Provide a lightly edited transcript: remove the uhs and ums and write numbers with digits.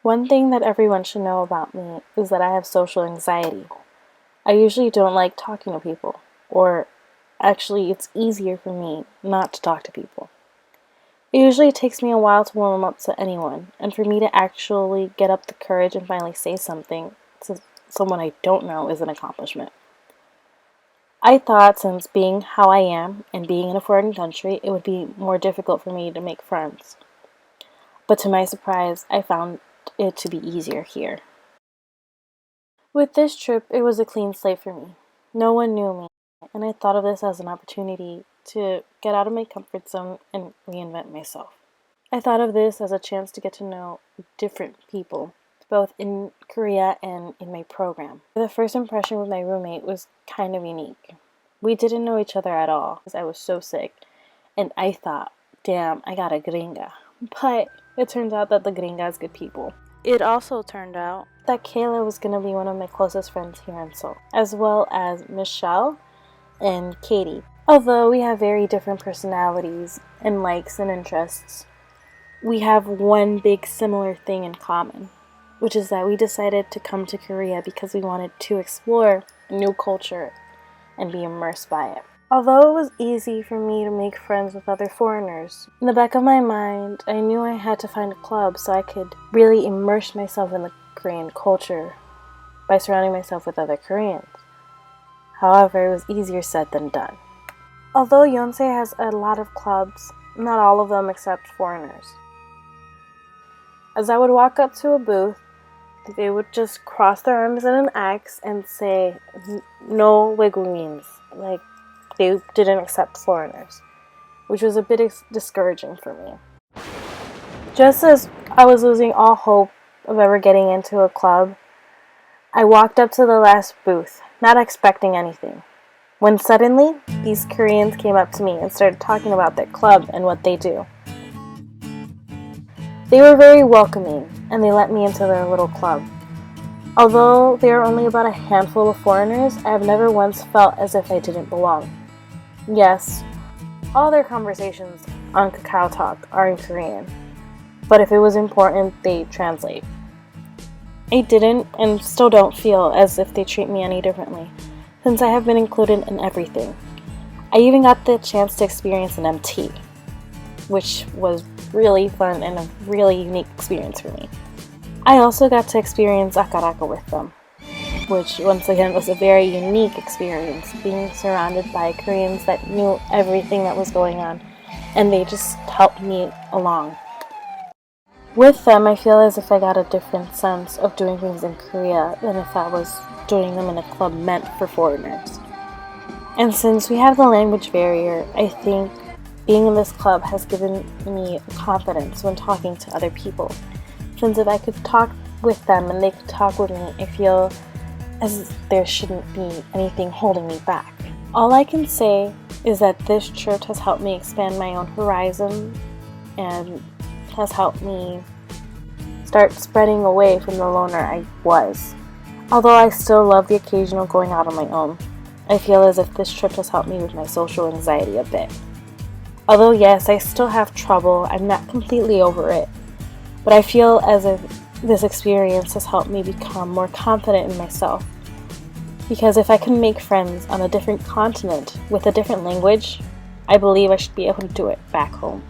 One thing that everyone should know about me is that I have social anxiety. I usually don't like talking to people, or actually, it's easier for me not to talk to people. It usually takes me a while to warm up to anyone, and for me to actually get up the courage and finally say something to someone I don't know is an accomplishment. I thought since being how I am and being in a foreign country, it would be more difficult for me to make friends. But to my surprise, I found it to be easier here. With this trip, it was a clean slate for me. No one knew me, and I thought of this as an opportunity to get out of my comfort zone and reinvent myself. I thought of this as a chance to get to know different people, both in Korea and in my program. The first impression with my roommate was kind of unique. We didn't know each other at all because I was so sick, and I thought, damn, I got a gringa. But it turns out that the gringa is good people. It also turned out that Kayla was going to be one of my closest friends here in Seoul, as well as Michelle and Katie. Although we have very different personalities and likes and interests, we have one big similar thing in common, which is that we decided to come to Korea because we wanted to explore a new culture and be immersed by it. Although it was easy for me to make friends with other foreigners, in the back of my mind, I knew I had to find a club so I could really immerse myself in the Korean culture by surrounding myself with other Koreans. However, it was easier said than done. Although Yonsei has a lot of clubs, not all of them accept foreigners. As I would walk up to a booth, they would just cross their arms in an X and say, no 외국인s, like they didn't accept foreigners, which was a bit discouraging for me. Just as I was losing all hope of ever getting into a club, I walked up to the last booth, not expecting anything, when suddenly these Koreans came up to me and started talking about their club and what they do. They were very welcoming, and they let me into their little club. Although there are only about a handful of foreigners, I have never once felt as if I didn't belong. Yes, all their conversations on Kakao Talk are in Korean, but if it was important, they translate. I didn't and still don't feel as if they treat me any differently, since I have been included in everything. I even got the chance to experience an MT, which was really fun and a really unique experience for me. I also got to experience Akaraka with them, which once again was a very unique experience, being surrounded by Koreans that knew everything that was going on, and they just helped me along. With them, I feel as if I got a different sense of doing things in Korea than if I was doing them in a club meant for foreigners. And since we have the language barrier, I think being in this club has given me confidence when talking to other people. Since if I could talk with them and they could talk with me, I feel as there shouldn't be anything holding me back. All I can say is that this trip has helped me expand my own horizon and has helped me start spreading away from the loner I was. Although I still love the occasional going out on my own, I feel as if this trip has helped me with my social anxiety a bit. Although yes, I still have trouble, I'm not completely over it, but I feel as if this experience has helped me become more confident in myself. Because if I can make friends on a different continent with a different language, I believe I should be able to do it back home.